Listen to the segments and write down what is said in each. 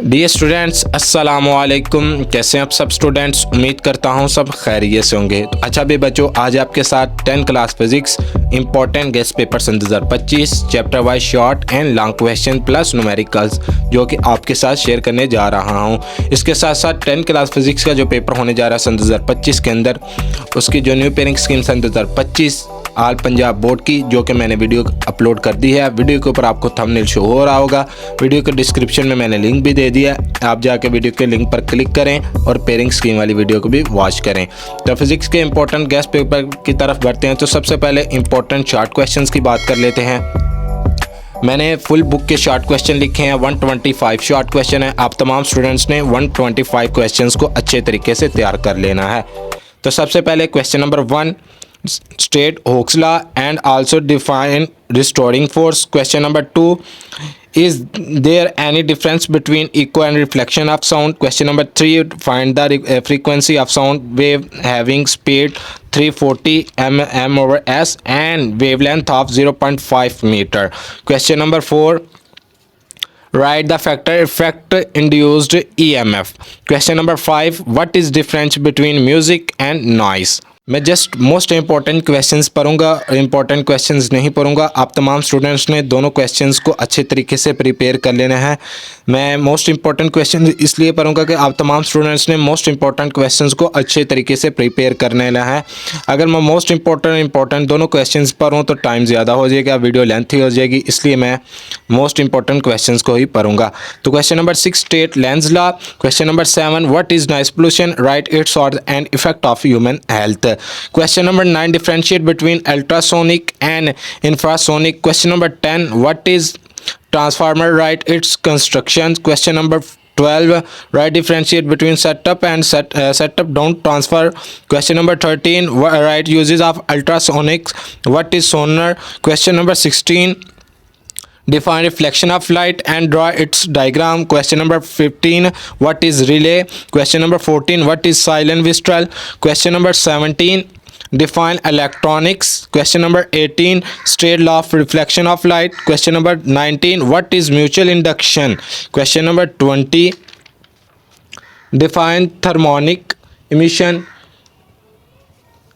Dear students अस्सलामुअलैकुम। कैसे हैं आप सब स्टूडेंट्स? उम्मीद करता हूं सब खैरियत से होंगे। तो अच्छा भी बच्चों, आज आपके साथ 10 class physics important guest paper सन 2025 chapter wise short and long question plus numericals जो कि आपके साथ शेयर करने जा रहा हूं। इसके साथ साथ 10 क्लास फिजिक्स का जो पेपर होने जा रहा है सन 2025 के अंदर, उसकी जो न्यू पेयरिंग स्कीम सन 2025 आल पंजाब बोर्ड की, जो कि मैंने वीडियो अपलोड कर दी है। वीडियो के ऊपर आपको थंबनेल शो हो रहा होगा। वीडियो के डिस्क्रिप्शन में मैंने लिंक भी दे दिया, आप जाके वीडियो के लिंक पर क्लिक करें और पेयरिंग स्कीम वाली वीडियो को भी वॉच करें। तो फिजिक्स के इंपॉर्टेंट गेस्ट पेपर की तरफ बढ़ते हैं। तो सबसे पहले इंपॉर्टेंट शॉर्ट क्वेश्चंस की बात कर लेते हैं। मैंने फुल बुक के शॉर्ट क्वेश्चन लिखे हैं, 125 शॉर्ट क्वेश्चन है। आप तमाम स्टूडेंट्स ने 125 क्वेश्चंस को अच्छे तरीके से तैयार कर लेना है। तो सबसे पहले question number 1, state Hooke's law and also define restoring force. Question number 2, is there any difference between echo and reflection of sound? Question number 3, find the frequency of sound wave having speed 340 mm over s and wavelength of 0.5 meter. Question number 4, write the factor effect induced EMF. Question number 5, what is difference between music and noise? मैं just most important questions पढ़ूंगा, important questions नहीं पढ़ूंगा। आप तमाम students ने दोनों questions को अच्छे तरीके से प्रिपेयर कर लेना है। मैं मोस्ट इंपॉर्टेंट क्वेश्चन इसलिए पढ़ूंगा कि आप तमाम स्टूडेंट्स ने मोस्ट इंपॉर्टेंट क्वेश्चंस को अच्छे तरीके से प्रिपेयर कर लेना है। अगर मैं मोस्ट इंपॉर्टेंट दोनों क्वेश्चंस पढ़ूँ तो टाइम ज़्यादा हो जाएगा, वीडियो लेंथी हो जाएगी, इसलिए मैं मोस्ट इंपॉर्टेंट क्वेश्चंस को ही पढ़ूंगा। तो question number 6, state Lenz law. Question number 7, what is noise pollution, right it's order and effect of human health. Question number 9, differentiate between ultrasonic and infrasonic. Question number 10, what is transformer, write its construction. Question number 12, write differentiate between setup and setup don't transfer. Question number 13, write uses of ultrasonics. What is sonar? Question number 16, define reflection of light and draw its diagram. Question number 15, what is relay? Question number 14, what is silent whistle? Question number 17, define electronics. Question number 18, state law of reflection of light. Question number 19, what is mutual induction? Question number 20, define thermonic emission.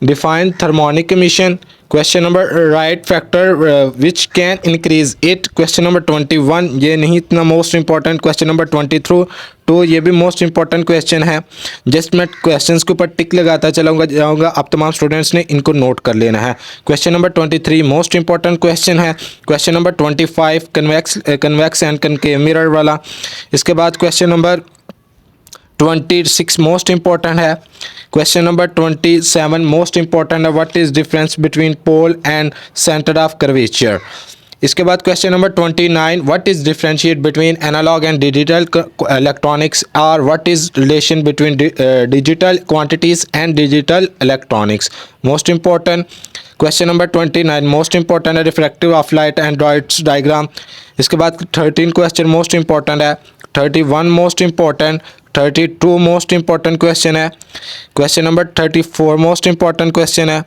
Define thermonic emission. Question number, write factor which can increase it. Question number 21, ये नहीं इतना most important. Question number 22, ये भी most important question है। Just मैं questions के ऊपर टिक लगाता जाऊंगा, आप तमाम स्टूडेंट्स ने इनको नोट कर लेना है। Question number 23 most important question है। Question number 25 convex and concave mirror वाला। इसके बाद क्वेश्चन नंबर 26 मोस्ट इंपॉर्टेंट है। क्वेश्चन नंबर 27 मोस्ट इंपॉर्टेंट है, what is difference between pole and centre of curvature. इसके बाद question number 29, what is differentiate between analogue and digital electronics, और what is relation between digital quantities and digital electronics. Most important. Question number 29 most important है, refractive of light and draw its diagram. इसके बाद 13 question most important है, 31 most important, 32 most important question है। Question number 34 most important question है।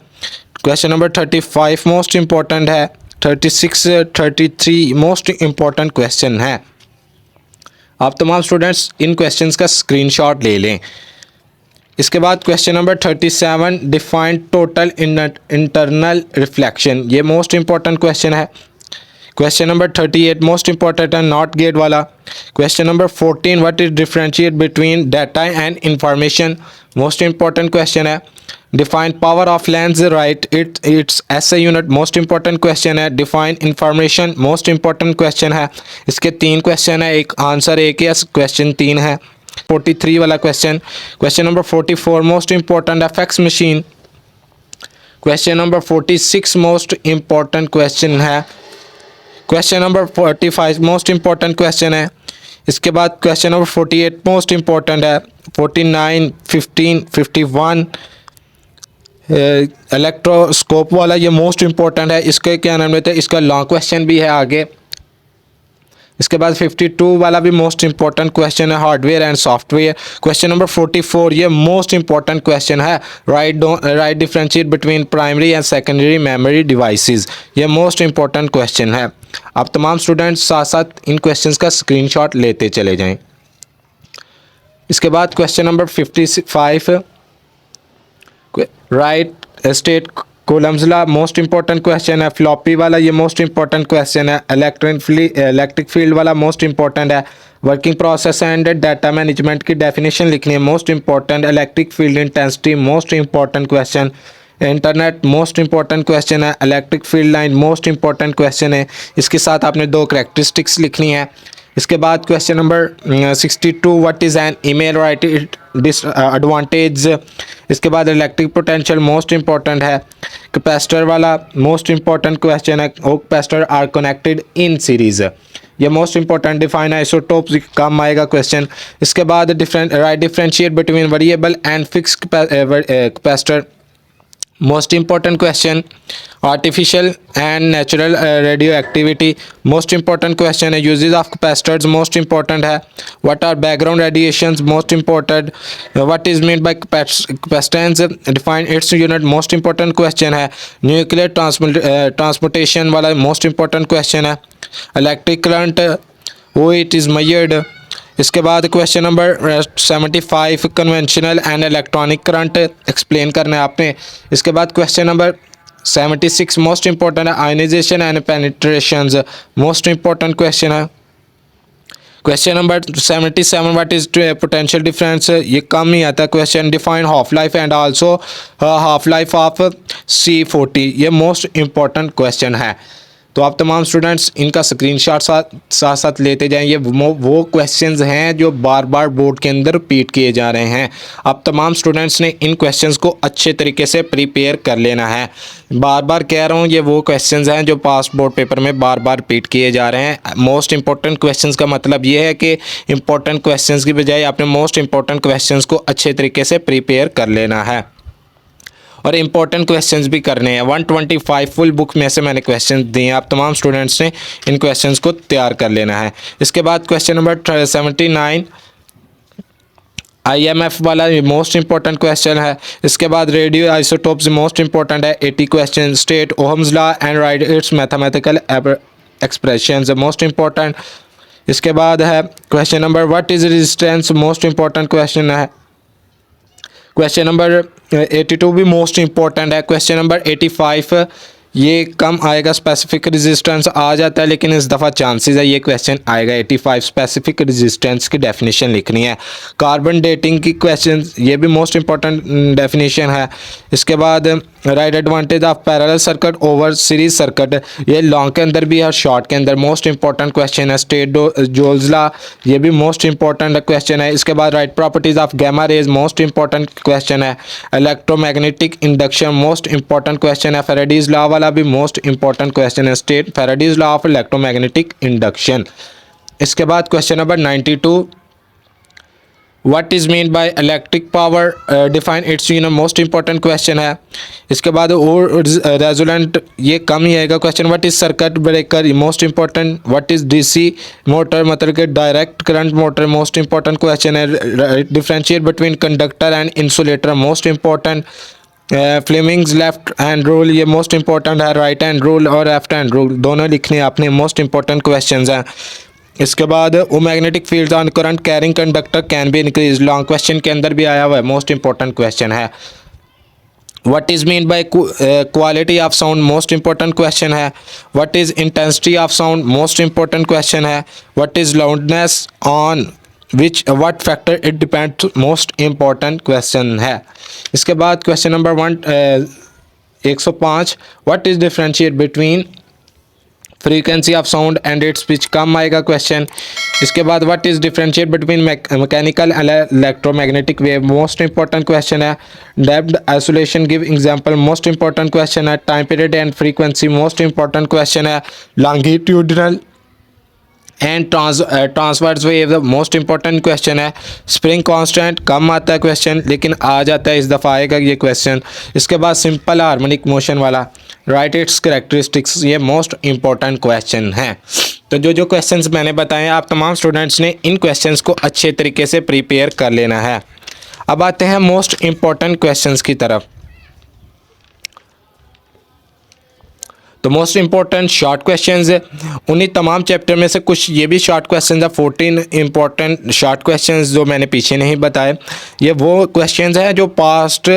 Question number 35 most important है। 36 33 most important question है। आप तमाम स्टूडेंट्स इन क्वेश्चंस का स्क्रीनशॉट ले लें। इसके बाद question number 37, define total internal reflection, ये मोस्ट इंपॉर्टेंट क्वेश्चन है। क्वेश्चन नंबर 38 मोस्ट इंपॉर्टेंट है, नॉट गेट वाला। Question number 14, what is differentiate between data and information, most important question है। Define power of lens, write its SI unit, most important question है। Define information, most important question है। इसके 3 question है, एक answer एक है, question 3 है। 43 वाला क्वेश्चन। क्वेश्चन नंबर 44 मोस्ट इंपॉर्टेंट है, fax machine. Question number 46 most important question है। Question number 45 most important question है। इसके बाद क्वेश्चन नंबर 48 मोस्ट इंपॉर्टेंट है। 49 15 51 इलेक्ट्रोस्कोप वाला, ये मोस्ट इंपॉर्टेंट है। इसके क्या नाम लेते हैं, इसका लॉन्ग क्वेश्चन भी है आगे। इसके बाद 52 वाला भी मोस्ट इंपॉर्टेंट क्वेश्चन है, hardware and software. Question number 44 ये मोस्ट इंपॉर्टेंट क्वेश्चन है, right differentiate between primary and secondary memory devices, ये मोस्ट इंपॉर्टेंट क्वेश्चन है। आप तमाम स्टूडेंट्स साथ साथ इन क्वेश्चंस का स्क्रीनशॉट लेते चले जाएं। इसके बाद question number 55, write state Coulomb's law, most important question है। फ्लॉपी वाला ये मोस्ट इंपॉर्टेंट क्वेश्चन है। इलेक्ट्रिक फील्ड वाला मोस्ट इंपॉर्टेंट है। Working process and data management की डेफिनेशन लिखनी है, most important. Electric field intensity most important question. Internet most important question है। Electric field line most important question है। इसके साथ आपने 2 करैक्टरिस्टिक्स लिखनी है। इसके बाद question number 62, what is an email, write it disadvantage. इसके बाद इलेक्ट्रिक पोटेंशियल मोस्ट इंपॉर्टेंट है। कैपेसिटर वाला मोस्ट इंपॉर्टेंट क्वेश्चन है। Capacitor are connected in series, ये मोस्ट इंपॉर्टेंट। डिफाइन आइसोटोप्स कम आएगा क्वेश्चन। इसके बाद differentiate between variable and fix capacitor, most important question. Artificial and natural radioactivity most important question है। Uses of capacitors most important है। What are background radiations most important. What is mean by capacitance, define its unit most important question है। Nuclear transportation वाला most important question है। Electric current, वो it is measured. इसके बाद question number 75, conventional and electronic current explain करना है आपने। इसके बाद क्वेश्चन नंबर 76 मोस्ट इंपॉर्टेंट है। Ionization and penetrations most important question है। Question number 77, what is potential difference, ये कम ही आता है question. Define half life and also half life of C40, ये मोस्ट इंपॉर्टेंट क्वेश्चन है। तो आप तमाम स्टूडेंट्स इनका स्क्रीनशॉट साथ साथ लेते जाएं। ये वो क्वेश्चंस हैं जो बार बार बोर्ड के अंदर रिपीट किए जा रहे हैं। आप तमाम स्टूडेंट्स ने इन क्वेश्चंस को अच्छे तरीके से प्रिपेयर कर लेना है। बार बार कह रहा हूँ, ये वो क्वेश्चंस हैं जो पास्ट बोर्ड पेपर में बार बार रिपीट किए जा रहे हैं। मोस्ट इंपॉर्टेंट क्वेश्चंस का मतलब ये है कि इंपॉर्टेंट क्वेश्चंस की बजाय आपने मोस्ट इंपॉर्टेंट क्वेश्चंस को अच्छे तरीके से प्रिपेयर कर लेना है और इंपॉर्टेंट क्वेश्चंस भी करने हैं। 125 फुल बुक में से मैंने क्वेश्चंस दिए हैं, आप तमाम स्टूडेंट्स ने इन क्वेश्चंस को तैयार कर लेना है। इसके बाद क्वेश्चन नंबर 79, IMF वाला मोस्ट इंपॉर्टेंट क्वेश्चन है। इसके बाद रेडियो आइसोटोप्स मोस्ट इंपॉर्टेंट है। 80 question. State Ohm's law and write its mathematical expressions most important. इसके बाद है question number what is resistance most important question है। क्वेश्चन नंबर 82 भी मोस्ट इंपॉर्टेंट है। क्वेश्चन नंबर 85 ये कम आएगा, स्पेसिफिक रेजिस्टेंस आ जाता है लेकिन इस दफ़ा चांसेस है ये क्वेश्चन आएगा। 85 स्पेसिफिक रेजिस्टेंस की डेफिनेशन लिखनी है। कार्बन डेटिंग की क्वेश्चन, ये भी मोस्ट इंपॉर्टेंट डेफिनेशन है। इसके बाद write advantage of parallel circuit over series circuit, ये लॉन्ग के अंदर भी है और शॉर्ट के अंदर मोस्ट इंपॉर्टेंट क्वेश्चन है। स्टेट जोल्स लॉ, ये भी मोस्ट इंपॉर्टेंट क्वेश्चन है। इसके बाद write properties of gamma rays most important question है। Electromagnetic induction most important question है। फैराडेज लॉ वाला भी मोस्ट इंपॉर्टेंट क्वेश्चन है। State Faraday's law of electromagnetic induction. इसके बाद question number 92, what is mean by electric power, define its most important question है। इसके बाद और रेजोलेंट, ये कम ही आएगा क्वेश्चन। What is circuit breaker most important. What is DC motor, मतलब कि direct current motor most important question है। Differentiate between conductor and insulator most important. Fleming's left hand rule, ये मोस्ट इंपॉर्टेंट है। राइट हैंड रूल और left hand rule दोनों लिखने आपने, most important question हैं। इसके बाद वो magnetic field on current carrying conductor can be increase, long question के अंदर भी आया हुआ है, मोस्ट इंपॉर्टेंट क्वेश्चन है। What is mean by quality of sound most important question है। What is intensity of sound most important question है। What is loudness on which what factor it depends most important question है। इसके बाद question number 105, what is differentiate between frequency of sound and its pitch, कम आएगा question. इसके बाद what is differentiate between mechanical and electromagnetic wave most important question है। Depth isolation give example most important question है। Time period and frequency most important question है। Longitudinal and transverse wave most important question है। Spring constant कम आता है question लेकिन आ जाता है, इस दफ़ा आएगा ये क्वेश्चन। इसके बाद सिंपल हार्मोनिक मोशन वाला राइट इट्स कैरेक्टरिस्टिक्स, ये मोस्ट इंपॉर्टेंट क्वेश्चन हैं। तो जो क्वेश्चंस मैंने बताए आप तमाम स्टूडेंट्स ने इन क्वेश्चंस को अच्छे तरीके से प्रिपेयर कर लेना है। अब आते हैं मोस्ट इंपॉर्टेंट क्वेश्चंस की तरफ। तो मोस्ट इंपॉर्टेंट शॉर्ट क्वेश्चंस है, उन्हीं तमाम चैप्टर में से कुछ ये भी शॉर्ट क्वेश्चंस है। 14 इंपॉर्टेंट शॉर्ट क्वेश्चंस जो मैंने पीछे नहीं बताए, ये वो क्वेश्चंस हैं जो पास्ट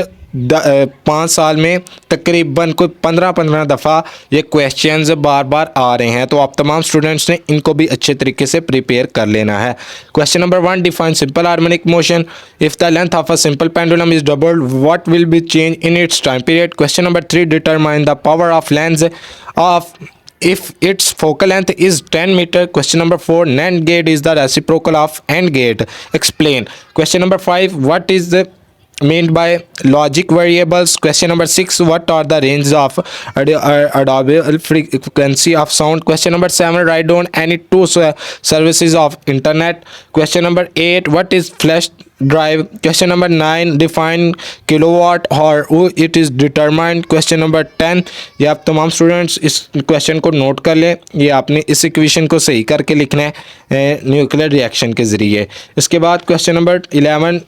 5 साल में तकरीबन कोई 15 दफ़ा ये क्वेश्चंस बार बार आ रहे हैं। तो आप तमाम स्टूडेंट्स ने इनको भी अच्छे तरीके से प्रिपेयर कर लेना है। Question number 1, define simple harmonic motion. If the length of a simple pendulum is doubled what will be change in its time period. Question number 3, determine the power of lens of if its focal length is 10 meter. Question number 4, NAND gate is the reciprocal of AND gate. Explain. Question number 5, what is the meant by logic variables. Question number 6, what are the ranges of audible frequency of sound. Question number 7, write down any two services of internet. Question number 8, what is flash drive. Question number 9, define kilowatt or how it is determined. Question number 10, ये आप तमाम students इस question को note कर लें, ये आपने इस इक्वेशन को सही करके लिखना है न्यूक्लियर रिएक्शन के ज़रिए। इसके बाद क्वेश्चन नंबर 11,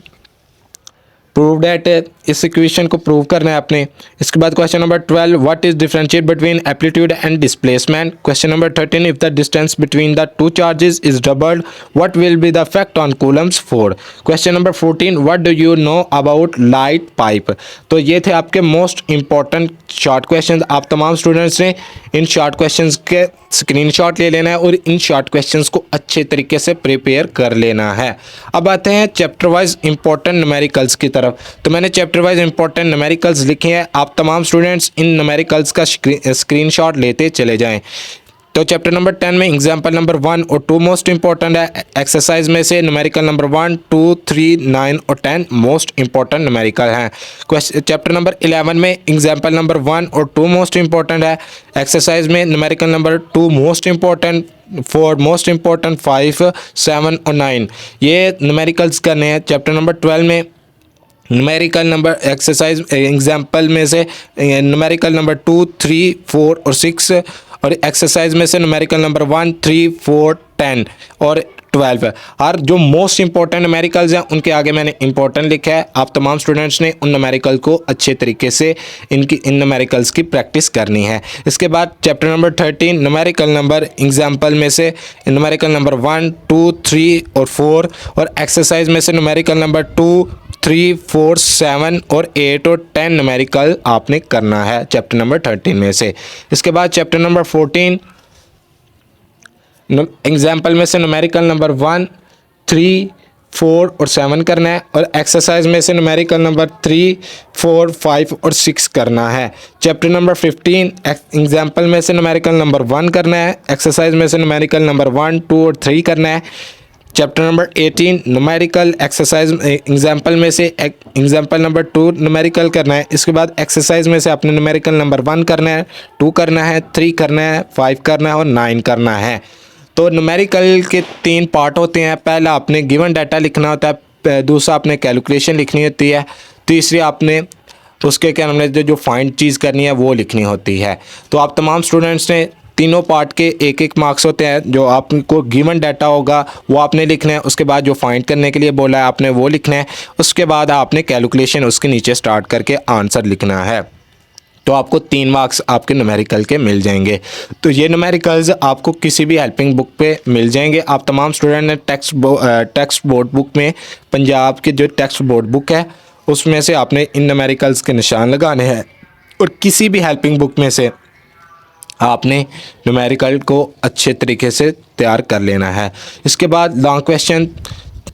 प्रूव डैट, इस इक्वेशन को प्रूव करना है आपने। इसके बाद question number 12, what is differentiate between amplitude and displacement. Question number 13, if the distance between the two charges is doubled what will be the effect on Coulomb's 4। Question number 14, what do you know about light pipe. तो ये थे आपके most important short question. आप तमाम students ने in short questions के screenshot ले लेना है और इन शॉर्ट क्वेश्चंस को अच्छे तरीके से प्रिपेयर कर लेना है। अब आते हैं चैप्टर वाइज इंपॉर्टेंट न्यूमेरिकल्स की तरफ। तो मैंने चैप्टर वाइज इंपॉर्टेंट न्यूमेरिकल्स लिखे हैं, आप तमाम स्टूडेंट्स इन न्यूमेरिकल्स का स्क्रीनशॉट लेते चले जाएं। तो चैप्टर नंबर 10 में एग्जाम्पल नंबर 1 और 2 मोस्ट इंपॉर्टेंट है। एक्सरसाइज में से न्यूमेरिकल नंबर 1, 2, 3, 9 और 10 मोस्ट इंपॉर्टेंट न्यूमेरिकल हैं। चैप्टर नंबर 11 में एग्जाम्पल नंबर 1 और 2 मोस्ट इंपॉर्टेंट है। एक्सरसाइज में numerical number 2 most important, 4 most important, 5, 7 और 9 ये न्यूमेरिकल्स करने हैं। चैप्टर नंबर 12 में न्यूमेरिकल नंबर एक्सरसाइज एग्जाम्पल में से न्यूमेरिकल नंबर 2, 3, 4 और 6 और एक्सरसाइज में से न्यूमेरिकल नंबर 1, 3, 4, 10 और 12 है। और जो मोस्ट इंपॉर्टेंट न्यूमेरिकल्स हैं उनके आगे मैंने इंपॉर्टेंट लिखा है। आप तमाम स्टूडेंट्स ने उन न्यूमेरिकल को अच्छे तरीके से इन न्यूमेरिकल्स की प्रैक्टिस करनी है। इसके बाद chapter number 13 numerical number example में से न्यूमेरिकल नंबर 1, 2, 3 और 4 और एक्सरसाइज में से न्यूमेरिकल नंबर 2, 3, 4, 7 और 8 और 10 न्यूमेरिकल आपने करना है चैप्टर नंबर 13 में से। इसके बाद चैप्टर नंबर 14 एग्जाम्पल में से न्यूमेरिकल नंबर 1, 3, 4 और 7 करना है और एक्सरसाइज में से न्यूमेरिकल नंबर 3, 4, 5 और 6 करना है। चैप्टर नंबर 15 एग्जाम्पल में से न्यूमेरिकल नंबर 1 करना है, एक्सरसाइज में से न्यूमेरिकल नंबर 1, 2 और 3 करना है। Chapter number 18 numerical exercise example में से एग्जाम्पल नंबर 2 न्यूमेरिकल करना है। इसके बाद एक्सरसाइज में से आपने न्यूमेरिकल नंबर 1 करना है, 2 करना है, 3 करना है, 5 करना है और 9 करना है। तो न्यूमेरिकल के 3 पार्ट होते हैं। पहला आपने गिवन डाटा लिखना होता है, दूसरा आपने कैलकुलेशन लिखनी होती है, तीसरी आपने उसके क्या नाम है जो फाइंड चीज़ करनी है वो लिखनी होती है। तो आप तमाम स्टूडेंट्स ने तीनों पार्ट के एक एक मार्क्स होते हैं। जो आपको गिवन डाटा होगा वो आपने लिखना है, उसके बाद जो फाइंड करने के लिए बोला है आपने वो लिखना है, उसके बाद आपने कैलकुलेशन उसके नीचे स्टार्ट करके आंसर लिखना है। तो आपको 3 मार्क्स आपके न्यूमेरिकल के मिल जाएंगे। तो ये न्यूमेरिकल्स आपको किसी भी हेल्पिंग बुक पे मिल जाएंगे। आप तमाम स्टूडेंट ने टेक्स्ट बोर्ड बुक में, पंजाब की जो टेक्स्ट बोर्ड बुक है उसमें से आपने इन न्यूमेरिकल्स के निशान लगाने हैं और किसी भी हेल्पिंग बुक में से आपने न्यूमेरिकल को अच्छे तरीके से तैयार कर लेना है। इसके बाद लॉन्ग क्वेश्चन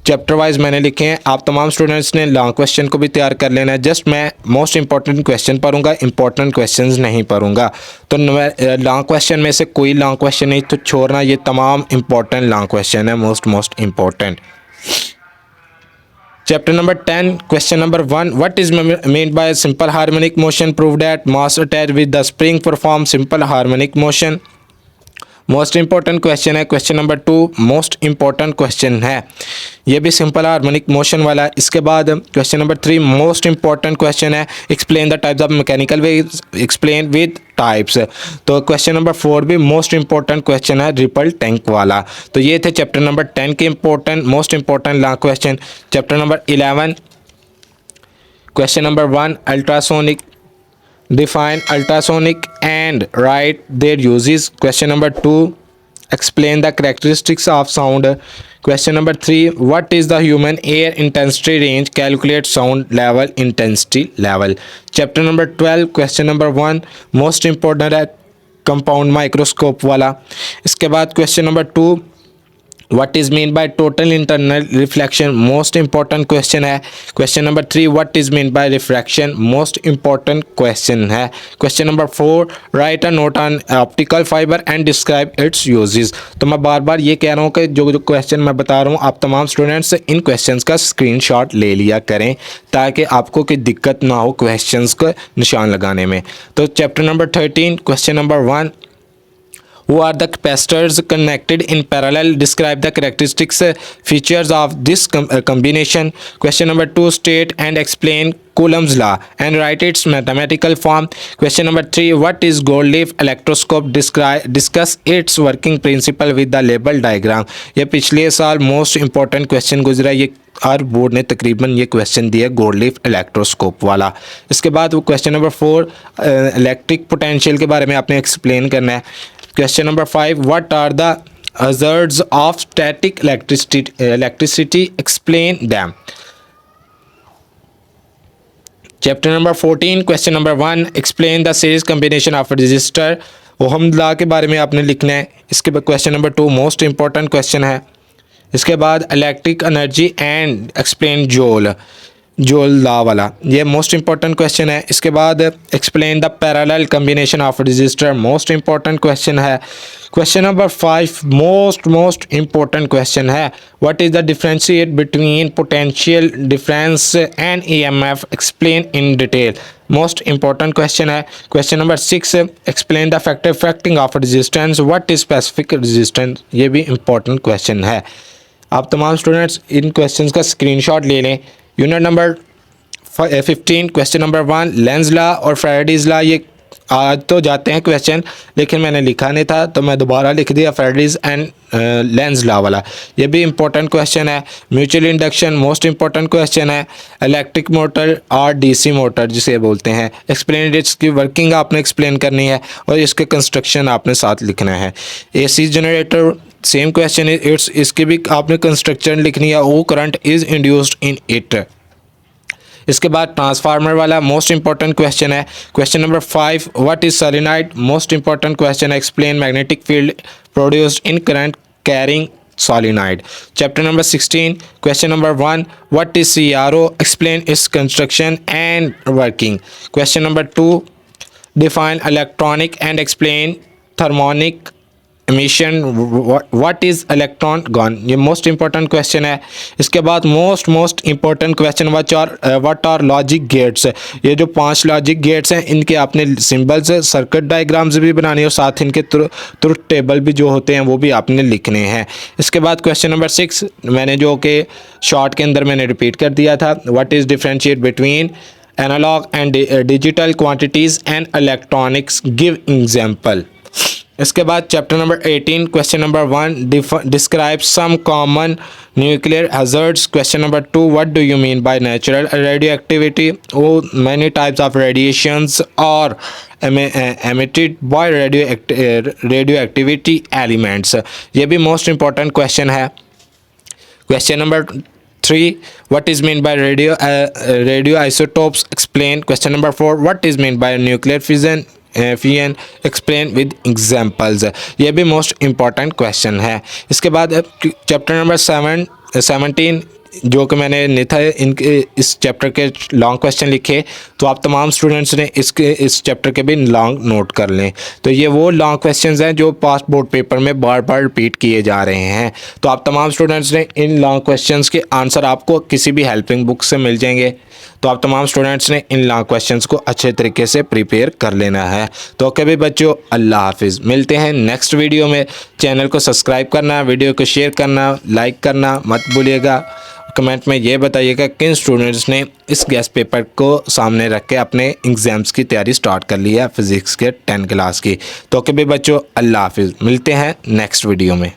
चैप्टर वाइज मैंने लिखे हैं, आप तमाम स्टूडेंट्स ने लॉन्ग क्वेश्चन को भी तैयार कर लेना है। जस्ट मैं मोस्ट इंपॉर्टेंट क्वेश्चन पढ़ूंगा, इंपॉर्टेंट क्वेश्चंस नहीं पढ़ूंगा। तो लॉन्ग क्वेश्चन में से कोई लॉन्ग क्वेश्चन नहीं तो छोड़ना, ये तमाम इंपॉर्टेंट लॉन्ग क्वेश्चन है, most important. Chapter number 10 question number 1, what is meant by simple harmonic motion? Prove that mass attached with the spring perform simple harmonic motion. Most important question है। Question number 2 most important question है, ये भी simple harmonic motion वाला है। इसके बाद question number 3 most important question है, explain the types of mechanical waves, explain with types. तो क्वेश्चन नंबर 4 भी मोस्ट इंपॉर्टेंट क्वेश्चन है, रिपल टैंक वाला। तो ये थे चैप्टर नंबर 10 के important most important long question. Chapter number 11 question number 1 ultrasonic Define ultrasonic and write their uses. Question number 2. Explain the characteristics of sound. Question number 3. What is the human air intensity range? Calculate sound level intensity level. Chapter number 12. Question number 1. Most important है compound microscope वाला. इसके बाद question number 2. What is mean by total internal reflection? Most important question है. Question number 3. What is mean by refraction? Most important question है. Question number 4. Write a note on optical fiber and describe its uses. तो मैं बार बार ये कह रहा हूँ कि जो क्वेश्चन मैं बता रहा हूँ आप तमाम स्टूडेंट्स इन क्वेश्चंस का स्क्रीनशॉट ले लिया करें ताकि आपको कोई दिक्कत ना हो क्वेश्चंस को निशान लगाने में. तो chapter number 13. Question number 1. Who are the capacitors connected in parallel? Describe the characteristics features of this combination. Question number 2. State and explain Coulomb's law and write its mathematical form. Question number 3. What is gold leaf electroscope? Discuss its working principle with the label diagram. ये पिछले साल most important question गुजरा. ये हर board ने तकरीबन ये question दिया gold leaf electroscope वाला. इसके बाद वो क्वेश्चन नंबर 4 इलेक्ट्रिक पोटेंशियल के बारे में आपने एक्सप्लेन करना है. Question number 5. What are the hazards of static electricity? Explain them. Chapter number 14. Question number 1. Explain the series combination of resistor. Ohm law के बारे में आपने लिखना है. इसके बाद question number 2 most important question है. इसके बाद electric energy and explain Joule law वाला ये मोस्ट इंपॉर्टेंट क्वेश्चन है. इसके बाद explain the parallel combination of resistor most important question है. Question number 5 most important question है. What is the differentiate between potential difference and EMF? Explain in detail. Most important question है. Question number 6 explain the factor affecting of resistance. What is specific resistance? ये भी important question है. आप तमाम students इन question का screenshot ले लें. Unit number 15. Question number 1 Lenz law और फैराडेज लॉ. ये आज तो जाते हैं क्वेश्चन लेकिन मैंने लिखा नहीं था तो मैं दोबारा लिख दिया फैराडेज एंड लेंज लॉ वाला. ये भी इंपॉर्टेंट क्वेश्चन है. Mutual induction most important question है. इलेक्ट्रिक मोटर और डीसी मोटर जिसे बोलते हैं. एक्सप्लेन इट्स की वर्किंग आपने एक्सप्लेन करनी है और इसके कंस्ट्रक्शन आपने साथ लिखना है. एसी जनरेटर सेम क्वेश्चन है. इसकी भी आपने कंस्ट्रक्शन लिखनी है. वो current is induced in it. इसके बाद ट्रांसफार्मर वाला मोस्ट इंपॉर्टेंट क्वेश्चन है. Question number 5 what is solenoid? Most important question है. Explain magnetic field produced in current carrying solenoid. Chapter number 16. Question number 1. What is CRO? Explain its construction and working. Question number 2. Define electronic and explain thermonic emission. What is electron gone? ये most important question है. इसके बाद most important question what are logic gates. ये जो 5 logic gates हैं इनके आपने symbols circuit diagrams भी बनाने और साथ इनके ट्रुथ टेबल भी जो होते हैं वो भी आपने लिखने हैं. इसके बाद क्वेश्चन नंबर 6 मैंने जो कि शॉर्ट के अंदर मैंने रिपीट कर दिया था. What is differentiate between analogue and digital quantities and electronics? Give example. इसके बाद chapter number 18. Question number 1 describe some common nuclear hazards. Question number 2 what do you mean by natural radioactivity? वो many types of radiations और emitted by radioactivity elements. ये भी most important question है. Question number 3 what is mean by radio isotopes? Explain. Question number 4 what is mean by nuclear fission? Explain with examples. ये भी most important question है. इसके बाद chapter number 17 जो कि मैंने नेथा इनके इस चैप्टर के लॉन्ग क्वेश्चन लिखे तो आप तमाम स्टूडेंट्स ने इस चैप्टर के भी लॉन्ग नोट कर लें. तो ये वो लॉन्ग क्वेश्चंस हैं जो पास्ट बोर्ड पेपर में बार बार रिपीट किए जा रहे हैं. तो आप तमाम स्टूडेंट्स ने इन लॉन्ग क्वेश्चंस के आंसर आपको किसी भी हेल्पिंग बुक से मिल जाएंगे. तो आप तमाम स्टूडेंट्स ने इन लॉन्ग क्वेश्चंस को अच्छे तरीके से प्रिपेयर कर लेना है. तो कभी बच्चों अल्लाह हाफिज़. मिलते हैं नेक्स्ट वीडियो में. चैनल को सब्सक्राइब करना, वीडियो को शेयर करना, लाइक करना मत भूलिएगा. कमेंट में ये बताइएगा किन स्टूडेंट्स ने इस गेस्ट पेपर को सामने रख के अपने एग्ज़ाम्स की तैयारी स्टार्ट कर ली है फिज़िक्स के 10 क्लास की. तो कभी बच्चों अल्लाह हाफिज़. मिलते हैं नेक्स्ट वीडियो में.